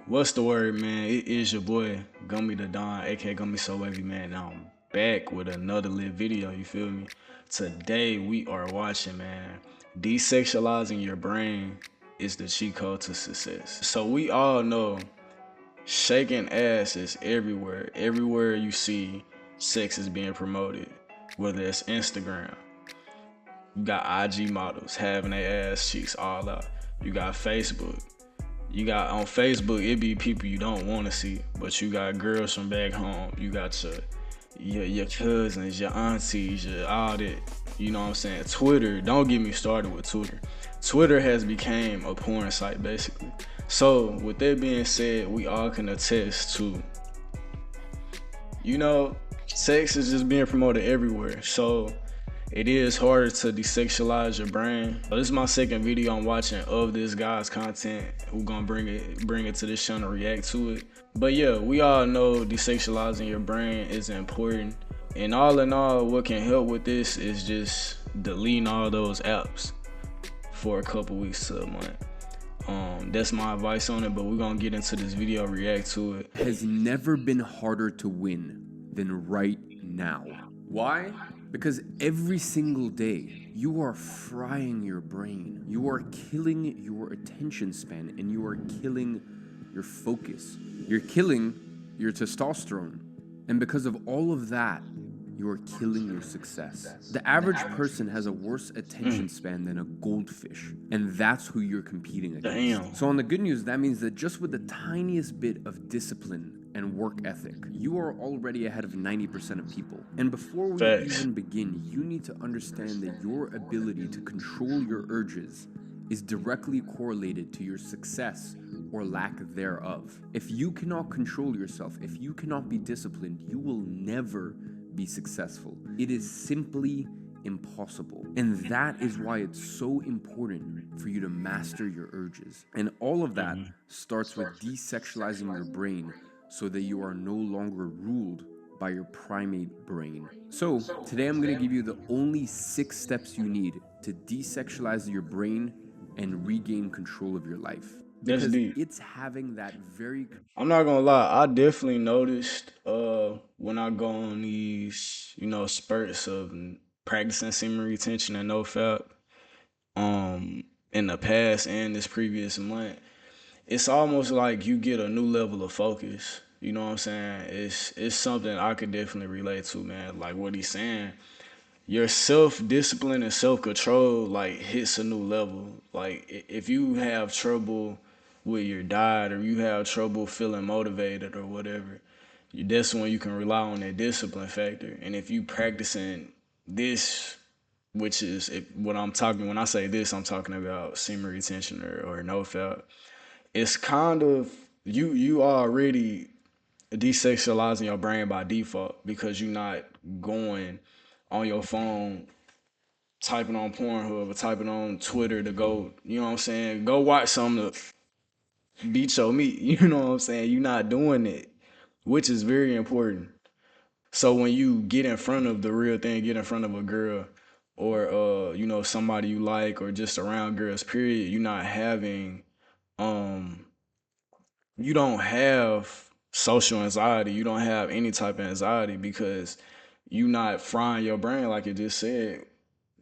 What's the word, man? It is your boy, Gummythedon, aka Gummy So Wavy, man. Now I'm back with another lit video, you feel me? Today we are watching, man, Desexualizing Your Brain is the cheat code to success. So we all know shaking ass is everywhere. Everywhere you see sex is being promoted, whether it's Instagram. You got IG models having their ass cheeks all out. You got Facebook. You got on Facebook, it be people you don't want to see, but you got girls from back home. You got your cousins, your aunties, your all that. You know what I'm saying? Twitter, don't get me started with Twitter. Twitter has become a porn site basically. So with that being said, we all can attest to, sex is just being promoted everywhere. So it is harder to desexualize your brain. So this is my second video I'm watching of this guy's content. We're gonna bring it to this channel, react to it. But yeah, we all know desexualizing your brain is important. And all in all, what can help with this is just deleting all those apps for a couple weeks to a month. That's my advice on it, but we're gonna get into this video, react to it. Has never been harder to win than right now. Why? Because every single day, you are frying your brain. You are killing your attention span and you are killing your focus. You're killing your testosterone. And because of all of that, you are killing your success. The average person has a worse attention span than a goldfish, and that's who you're competing against. Damn. So on the good news, that means that just with the tiniest bit of discipline and work ethic, you are already ahead of 90% of people. And before we even begin, you need to understand that your ability to control your urges is directly correlated to your success or lack thereof. If you cannot control yourself, if you cannot be disciplined, you will never be successful. It is simply impossible. And that is why it's so important for you to master your urges. And all of that starts with desexualizing your brain so that you are no longer ruled by your primate brain. So today I'm gonna give you the only 6 steps you need to desexualize your brain and regain control of your life. That's Because deep. it's having that very... I'm not gonna lie, I definitely noticed when I go on these, spurts of practicing semen retention and no fap, in the past and this previous month, it's almost like you get a new level of focus. You know what I'm saying? It's something I could definitely relate to, man. Like what he's saying, your self-discipline and self-control like hits a new level. Like if you have trouble with your diet or you have trouble feeling motivated or whatever, that's when you can rely on that discipline factor. And if you practicing this, which is when I say this, I'm talking about semen retention or no fap. It's kind of you already desexualizing your brain by default because you're not going on your phone typing on Pornhub or typing on Twitter to go, you know what I'm saying, go watch something to beat your meat. You know what I'm saying? You're not doing it, which is very important. So when you get in front of the real thing, get in front of a girl or somebody you like or just around girls, period, you're not having you don't have social anxiety. You don't have any type of anxiety because you not frying your brain like it just said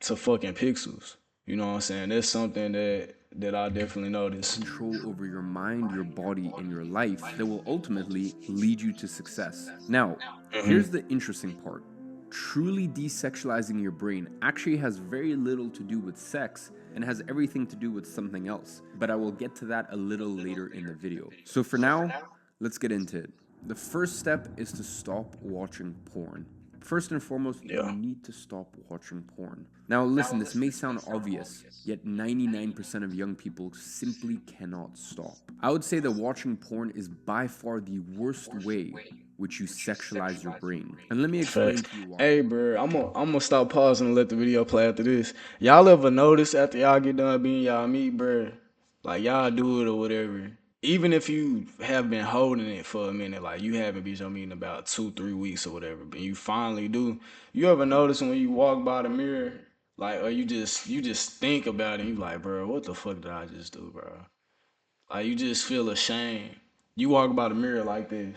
to fucking pixels. You know what I'm saying? That's something that I definitely noticed. Control over your mind, your body, and your life that will ultimately lead you to success. Now, here's the interesting part. Truly desexualizing your brain actually has very little to do with sex and has everything to do with something else. But I will get to that a little later in the video. So for now, let's get into it. The first step is to stop watching porn. First and foremost, you need to stop watching porn. Now listen, this may sound obvious, yet 99% of young people simply cannot stop. I would say that watching porn is by far the worst way which you sexualize your brain. And let me explain to you why. Hey, bro, I'm gonna stop pausing and let the video play after this. Y'all ever notice after y'all get done being y'all meat, bro, like y'all do it or whatever, even if you have been holding it for a minute, like you haven't beat your meat in about 2-3 weeks or whatever, but you finally do, you ever notice when you walk by the mirror, like, or you just think about it and you like, bro, what the fuck did I just do, bro? Like you just feel ashamed. You walk by the mirror like this.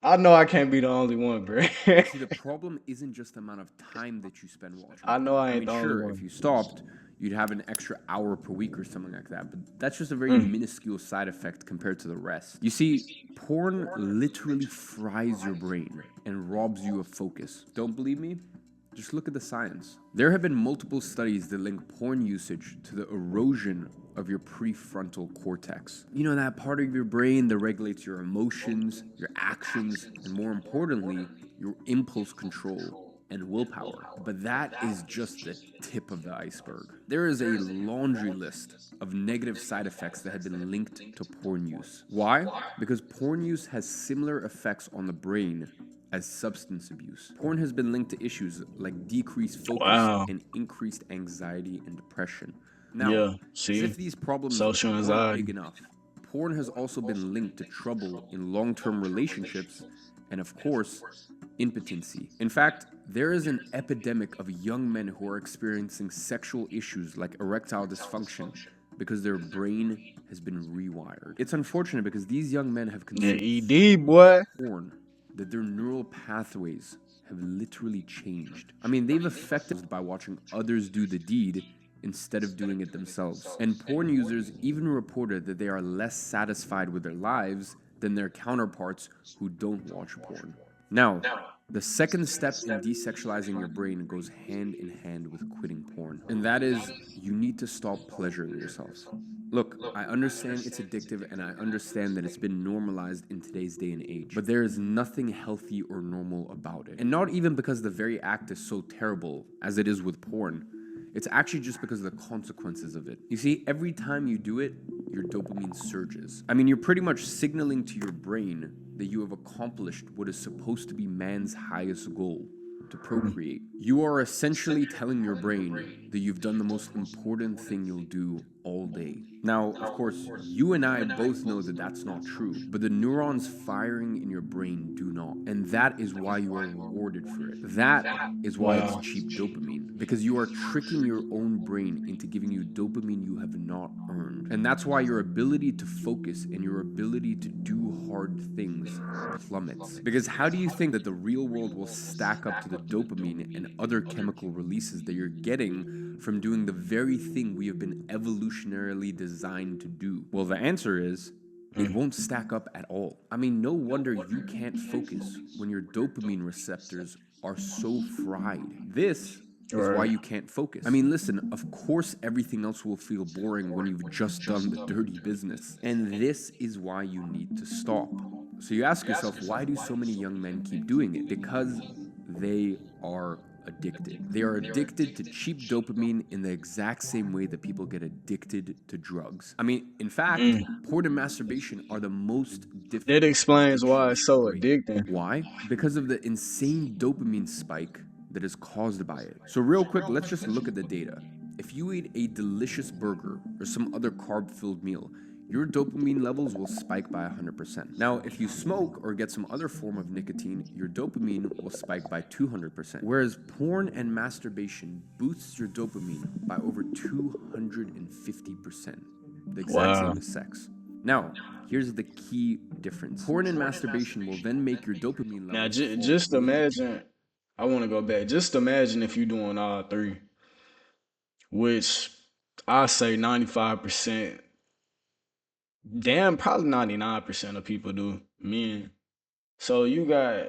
I know I can't be the only one, bro. See, the problem isn't just the amount of time that you spend watching I know porn. I I ain't mean, the only sure, if one. you stopped, you'd have an extra hour per week or something like that, but that's just a very Mm. minuscule side effect compared to the rest. You see, porn literally fries your brain and robs you of focus. Don't believe me? Just look at the science. There have been multiple studies that link porn usage to the erosion of your prefrontal cortex. You know, that part of your brain that regulates your emotions, your actions, and more importantly, your impulse control and willpower. But that is just the tip of the iceberg. There is a laundry list of negative side effects that have been linked to porn use. Why? Because porn use has similar effects on the brain as substance abuse. Porn has been linked to issues like decreased focus Wow. and increased anxiety and depression. Now, Yeah. as See, if these problems social weren't big anxiety. enough, porn has also been linked to trouble in long term relationships and, of course, impotency. In fact, there is an epidemic of young men who are experiencing sexual issues like erectile dysfunction because their brain has been rewired. It's unfortunate because these young men have Yeah, consumed ED boy. porn that their neural pathways have literally changed. I mean, they've affected by watching others do the deed instead of doing it themselves. And porn users even reported that they are less satisfied with their lives than their counterparts who don't watch porn. Now, the second step in desexualizing your brain goes hand in hand with quitting porn, and that is you need to stop pleasuring yourself. Look, I understand it's addictive and I understand that it's been normalized in today's day and age, but there is nothing healthy or normal about it. And not even because the very act is so terrible as it is with porn. It's actually just because of the consequences of it. You see, every time you do it, your dopamine surges. I mean, you're pretty much signaling to your brain that you have accomplished what is supposed to be man's highest goal, to procreate. You are essentially telling your brain that you've done the most important thing you'll do all day. Now, of course, you and I both know that that's not true, but the neurons firing in your brain do not. And that is why you are rewarded for it. That is why it's Wow. cheap dopamine, because you are tricking your own brain into giving you dopamine you have not earned. And that's why your ability to focus and your ability to do hard things plummets. Because how do you think that the real world will stack up to the dopamine and other chemical releases that you're getting from doing the very thing we have been evolutionarily designed to do? Well, the answer is it won't stack up at all. I mean, no wonder you can't focus when your dopamine receptors are so fried. This is why Right. you can't focus. I mean, listen, of course everything else will feel boring when you've just done the dirty business. And this is why you need to stop. So you ask yourself, why do so many young men keep doing it? Because they are addicted. They are addicted to cheap dopamine in the exact same way that people get addicted to drugs. I mean, in fact, porn and masturbation are the most difficult That explains why addictions it's to so break. addicting. Why? Because of the insane dopamine spike that is caused by it. So, real quick, let's just look at the data. If you eat a delicious burger or some other carb filled meal, your dopamine levels will spike by 100%. Now, if you smoke or get some other form of nicotine, your dopamine will spike by 200%. Whereas porn and masturbation boosts your dopamine by over 250%, the exact Wow. same as sex. Now, here's the key difference. Porn and masturbation will then make your dopamine Now, levels fall just way. imagine. I want to go back. Just imagine if you're doing all three, which I say 95%, damn, probably 99% of people do. Men. So you got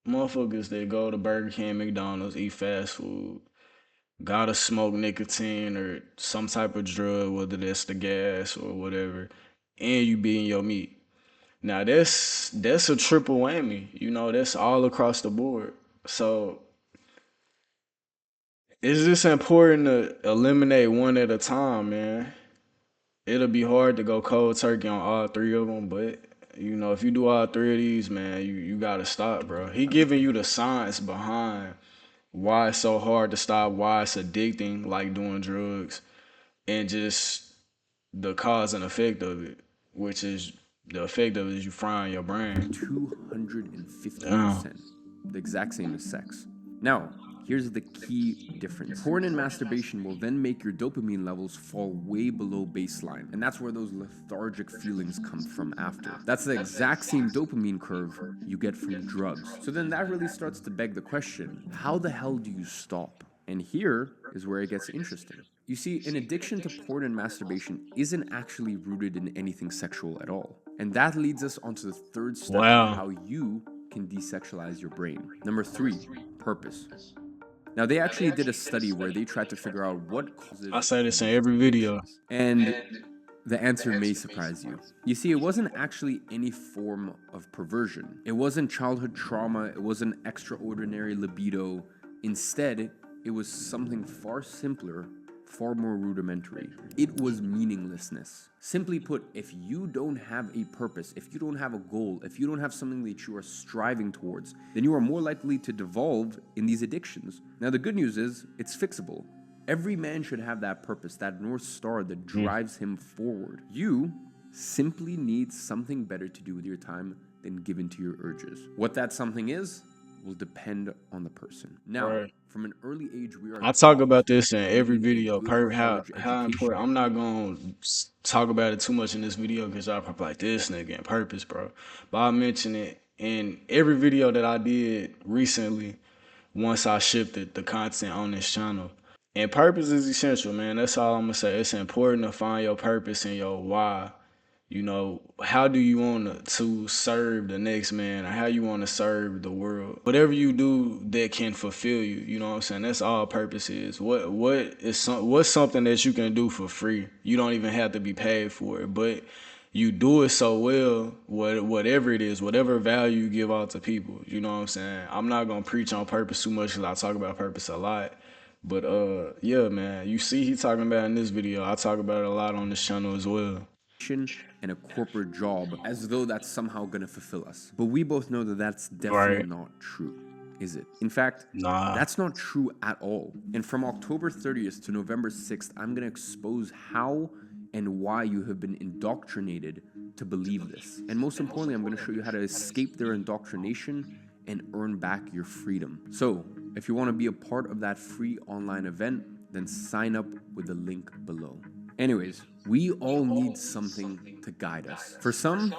motherfuckers that go to Burger King, McDonald's, eat fast food, gotta smoke nicotine or some type of drug, whether that's the gas or whatever, and you be in your meat. Now that's a triple whammy. You know, that's all across the board. So it's just important to eliminate one at a time, man. It'll be hard to go cold turkey on all three of them, but you know, if you do all three of these, man, you gotta stop, bro. He giving you the science behind why it's so hard to stop, why it's addicting, like doing drugs, and just the cause and effect of it, which is the effect of it is you frying your brain. Damn. 250%, the exact same as sex. Now, Here's the key difference. Porn and masturbation will then make your dopamine levels fall way below baseline, and that's where those lethargic feelings come from after. That's the exact same dopamine curve you get from drugs. So then that really starts to beg the question, how the hell do you stop? And here is where it gets interesting. You see, an addiction to porn and masturbation isn't actually rooted in anything sexual at all. And that leads us onto the third step of how you can desexualize your brain. Number 3, purpose. Now, they actually did a study where they tried to figure out what causes I say this in these every video. addictions. And the answer may surprise you. You see, it wasn't actually any form of perversion. It wasn't childhood trauma. It wasn't extraordinary libido. Instead, it was something far simpler, far more rudimentary. It was meaninglessness. Simply put, if you don't have a purpose, if you don't have a goal, if you don't have something that you are striving towards, then you are more likely to devolve in these addictions. Now, the good news is, it's fixable. Every man should have that purpose, that North Star that drives him forward. You simply need something better to do with your time than give in to your urges. What that something is will depend on the person. Now, from an early age, we are I talk about taught this in that every getting a video. good How college important. education I'm not gonna talk about it too much in this video because y'all probably like this nigga in purpose, bro. But I mention it in every video that I did recently. Once I shifted the content on this channel, and purpose is essential, man. That's all I'm gonna say. It's important to find your purpose and your why. You know, how do you want to serve the next man, or how you want to serve the world? Whatever you do that can fulfill you, you know what I'm saying? That's all purpose is. What's something that you can do for free? You don't even have to be paid for it, but you do it so well, whatever it is, whatever value you give out to people, you know what I'm saying? I'm not gonna preach on purpose too much because I talk about purpose a lot. But yeah, man, you see he talking about in this video. I talk about it a lot on this channel as well. and a corporate job as though that's somehow going to fulfill us. But we both know that that's definitely Right. not true, is it? In fact, Nah. that's not true at all. And from October 30th to November 6th, I'm going to expose how and why you have been indoctrinated to believe this. And most importantly, I'm going to show you how to escape their indoctrination and earn back your freedom. So, if you want to be a part of that free online event, then sign up with the link below. Anyways, we all need something to guide us. For some,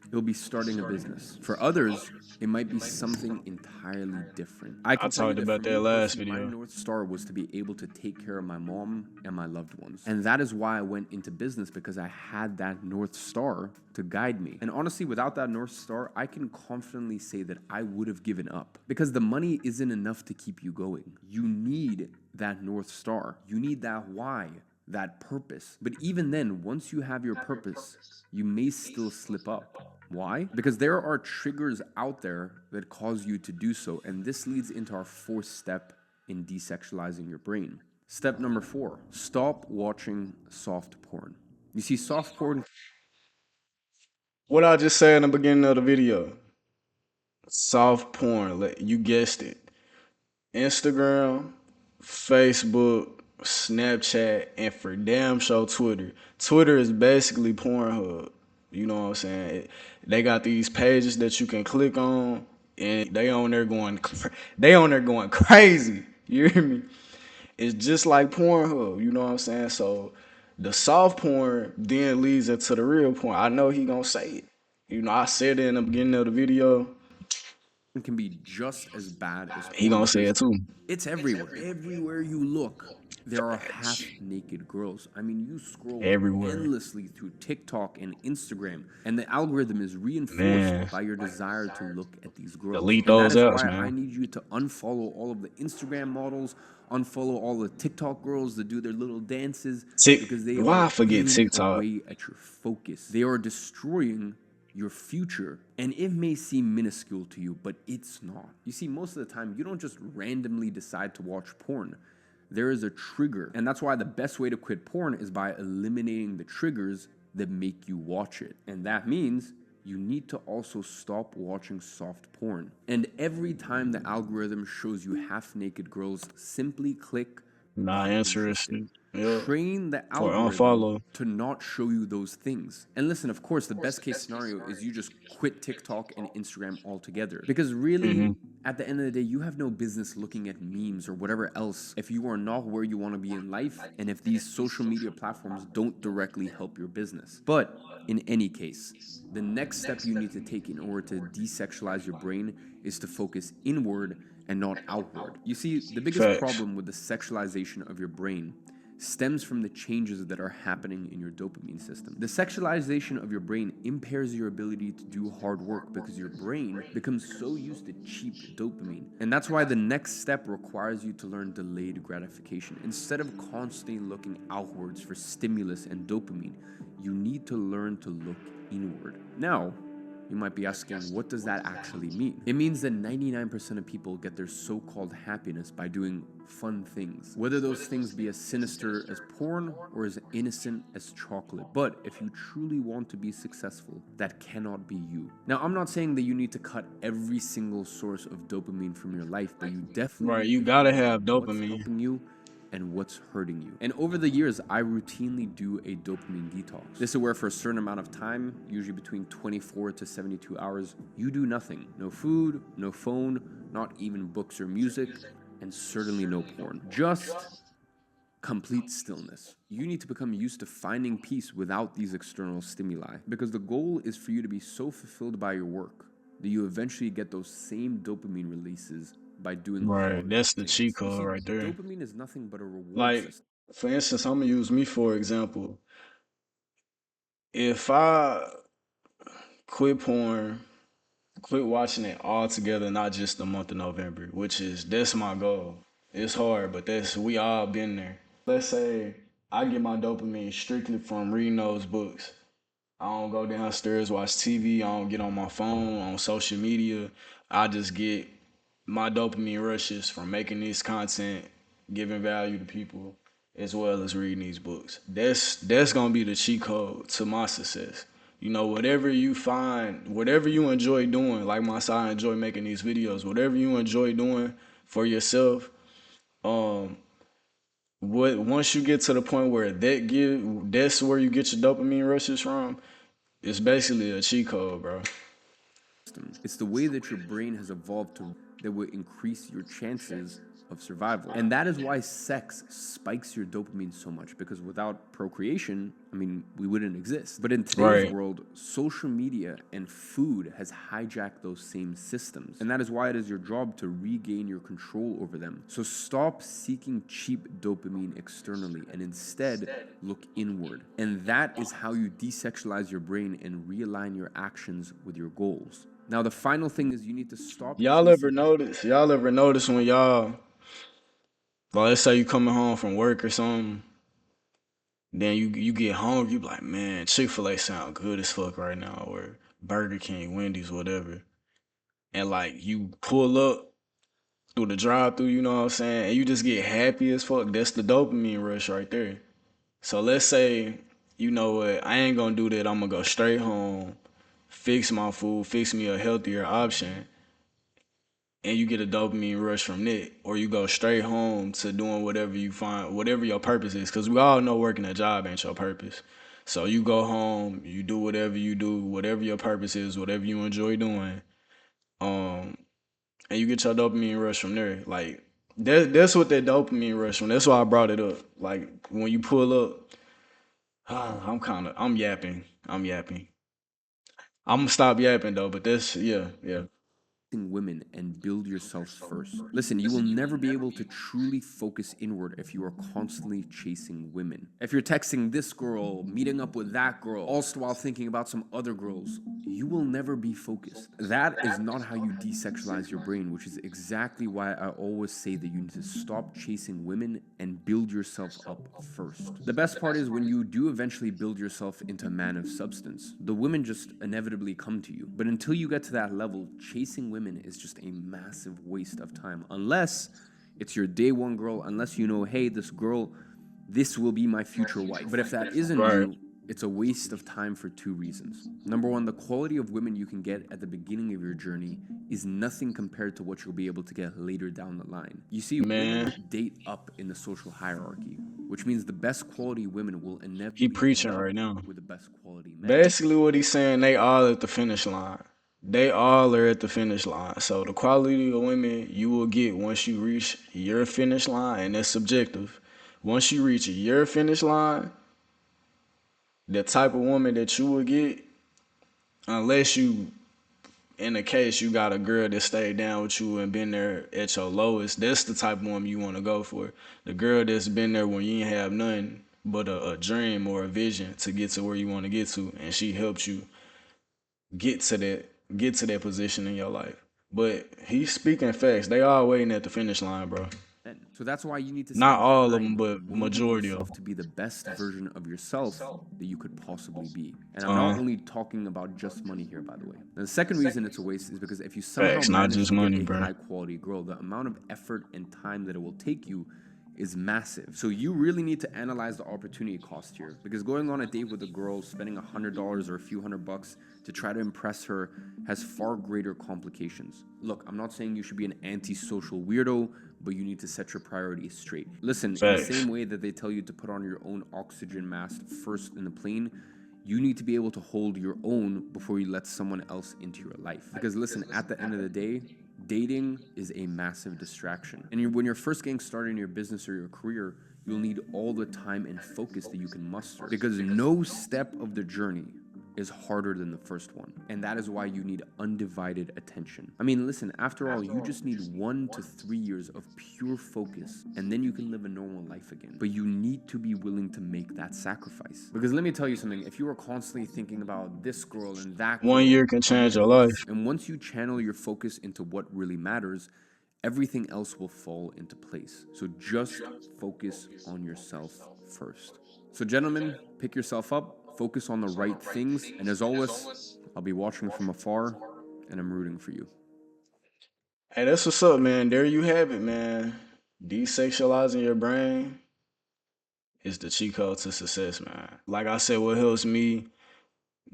it'll be starting a business. For others, it might be something entirely different. I can tell you talked that about for that me last personally, my video. North Star was to be able to take care of my mom and my loved ones. And that is why I went into business, because I had that North Star to guide me. And honestly, without that North Star, I can confidently say that I would have given up, because the money isn't enough to keep you going. You need that North Star. You need that why, that purpose. But even then, once you have your purpose, you may still slip up. Why? Because there are triggers out there that cause you to do so, and this leads into our fourth step in desexualizing your brain. Step number 4, stop watching soft porn. You see, soft porn What I just said in the beginning of the video. Soft porn, you guessed it. Instagram, Facebook, Snapchat, and for damn sure Twitter. Twitter is basically Pornhub. You know what I'm saying? They got these pages that you can click on, and they on there going crazy. You hear me? It's just like Pornhub. You know what I'm saying? So the soft porn then leads into the real porn. I know he gonna say it. You know, I said it in the beginning of the video. can be just as bad as He porn, gonna say because it too. it's everywhere. Everywhere you look, there are half-naked girls. I mean, you scroll Everywhere. endlessly through TikTok and Instagram, and the algorithm is reinforced Man. by your desire to look at these girls. Delete And that those is apps, why I man. need you to unfollow all of the Instagram models, unfollow all the TikTok girls that do their little dances, because they Why are I forget eating TikTok? away at your focus. They are destroying your future, and it may seem minuscule to you, but it's not. You see, most of the time, you don't just randomly decide to watch porn. There is a trigger, and that's why the best way to quit porn is by eliminating the triggers that make you watch it. And that means you need to also stop watching soft porn. And every time the algorithm shows you half-naked girls, simply click Not not interested. interested. Yep. Train the Or algorithm unfollow. to not show you those things. And listen, of course, the best case scenario is you just quit TikTok and Instagram altogether. Because really, at the end of the day, you have no business looking at memes or whatever else if you are not where you want to be in life and if these social media platforms don't directly help your business. But in any case, the next step you need to take in order to desexualize your brain is to focus inward and not outward. You see, the biggest Facts. problem with the sexualization of your brain stems from the changes that are happening in your dopamine system. The sexualization of your brain impairs your ability to do hard work because your brain becomes so used to cheap dopamine. And that's why the next step requires you to learn delayed gratification. Instead of constantly looking outwards for stimulus and dopamine, you need to learn to look inward. Now, you might be asking, what does that actually mean? It means that 99% of people get their so-called happiness by doing fun things, whether those things be as sinister as porn or as innocent as chocolate. But if you truly want to be successful, that cannot be you. Now, I'm not saying that you need to cut every single source of dopamine from your life, but you definitely Right. need You to gotta figure out have what's dopamine. helping you and what's hurting you. And over the years, I routinely do a dopamine detox. This is where for a certain amount of time, usually between 24 to 72 hours, you do nothing. No food, no phone, not even books or music, and certainly no porn. Just complete stillness. You need to become used to finding peace without these external stimuli, because the goal is for you to be so fulfilled by your work that you eventually get those same dopamine releases by doing Right. hard That's the things. cheat You code see, right there. dopamine is nothing but a reward Like, system. for instance, I'm gonna use me for example. If I quit porn, quit watching it altogether, not just the month of November, which is that's my goal. It's hard, but that's we all been there. Let's say I get my dopamine strictly from reading those books. I don't go downstairs, watch TV. I don't get on my phone, on social media. I just get my dopamine rushes from making this content, giving value to people, as well as reading these books. That's gonna be the cheat code to my success. You know, whatever you find, whatever you enjoy doing, like myself, I enjoy making these videos. Whatever you enjoy doing for yourself, um, what once you get to the point where that's where you get your dopamine rushes from, it's basically a cheat code, bro. It's the way that your brain has evolved to that will increase your chances of survival. And that is why sex spikes your dopamine so much, because without procreation, I mean, we wouldn't exist. But in today's Right. world, social media and food has hijacked those same systems. And that is why it is your job to regain your control over them. So stop seeking cheap dopamine externally and instead look inward. And that is how you desexualize your brain and realign your actions with your goals. Now, the final thing is you need to stop Y'all ever chasing. notice? Y'all ever notice when y'all, like, let's say you coming home from work or something, then you get hungry, you be like, man, Chick-fil-A sound good as fuck right now, or Burger King, Wendy's, whatever. And like you pull up through the drive-through, you know what I'm saying, and you just get happy as fuck. That's the dopamine rush right there. So let's say, you know what, I ain't gonna do that. I'm gonna go straight home, fix my food, fix me a healthier option, and you get a dopamine rush from that, or you go straight home to doing whatever you find, whatever your purpose is, because we all know working a job ain't your purpose. So you go home, you do whatever you do, whatever your purpose is, whatever you enjoy doing, um, and you get your dopamine rush from there. Like that's what that dopamine rush from. That's why I brought it up. Like when you pull up, I'm yapping, I'm yapping. I'm gonna stop yapping though, but that's yeah, yeah. Women and build yourself first. Listen, you will never be able to truly focus inward if you are constantly chasing women. If you're texting this girl, meeting up with that girl, also while thinking about some other girls, you will never be focused. That is not how you desexualize your brain, which is exactly why I always say that you need to stop chasing women and build yourself up first. The best part is when you do eventually build yourself into a man of substance, the women just inevitably come to you. But until you get to that level, chasing women is just a massive waste of time. Unless it's your day one girl, unless you know, hey, this girl, this will be my future wife. But if that isn't Right. you, it's a waste of time for two reasons. Number one, the quality of women you can get at the beginning of your journey is nothing compared to what you'll be able to get later down the line. You see, Man. women date up in the social hierarchy. which means the best quality women will inevitably He end preaching up right now. with the best quality men. Basically, what he's saying, they all at the finish line. They all are at the finish line. So the quality of women you will get once you reach your finish line, and that's subjective. Once you reach your finish line, the type of woman that you will get, unless you, in the case you got a girl that stayed down with you and been there at your lowest, that's the type of woman you want to go for. The girl that's been there when you ain't have nothing but a dream or a vision to get to where you want to get to, and she helped you get to that position in your life. But he's speaking facts. They all waiting at the finish line, bro. So that's why you need to Not spend all of them, time but molding majority of yourself them. to be the best version of yourself that you could possibly be. And I'm not only talking about just money here, by the way. Now, the second reason it's a waste is because if you somehow Facts, not manage just to money, get a bro. high quality girl, the amount of effort and time that it will take you is massive. So you really need to analyze the opportunity cost here, because going on a date with a girl, spending $100 or a few $100 to try to impress her has far greater complications. Look, I'm not saying you should be an antisocial weirdo, but you need to set your priorities straight. Listen, in the same way that they tell you to put on your own oxygen mask first in the plane, you need to be able to hold your own before you let someone else into your life. Because listen, at the end of the day, dating is a massive distraction. And when you're first getting started in your business or your career, you'll need all the time and focus that you can muster, because no step of the journey is harder than the first one. And that is why you need undivided attention. I mean, listen, after all, you just need 1 to 3 years of pure focus, and then you can live a normal life again. But you need to be willing to make that sacrifice. Because let me tell you something, if you are constantly thinking about this girl and that girl, 1 year can change your life. and once you channel your focus into what really matters, everything else will fall into place. So just focus on yourself first. So gentlemen, pick yourself up, focus on the right things, and as always, I'll be watching from afar, and I'm rooting for you. Hey, that's what's up, man. There you have it, man. Desexualizing your brain is the cheat code to success, man. Like I said, what helps me,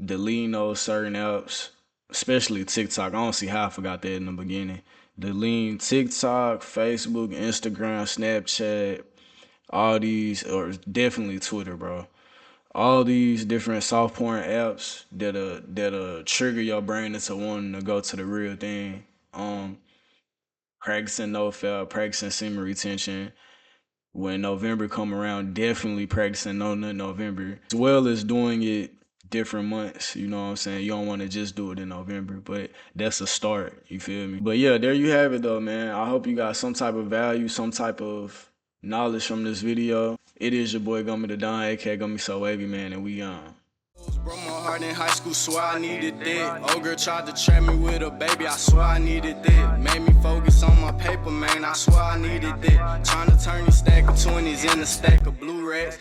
deleting those certain apps, especially TikTok. I don't see how I forgot that in the beginning. Deleting TikTok, Facebook, Instagram, Snapchat, all these, or definitely Twitter, bro. All these different soft porn apps that'll trigger your brain into wanting to go to the real thing. Practicing no fail, practicing semen retention. When November come around, definitely practicing no nut November, as well as doing it different months. You know what I'm saying? You don't want to just do it in November, but that's a start. You feel me? But yeah, there you have it though, man. I hope you got some type of value, some type of knowledge from this video. It is your boy Gummythedon, aka Gummy So Wavy, man, and we on. Broke my heart in high school, swear I needed that. Old girl tried to trap me with a baby, I swear I needed that. Made me focus on my paper, man, I swear I needed that. Trying to turn these stack of 20s in a stack of blue racks.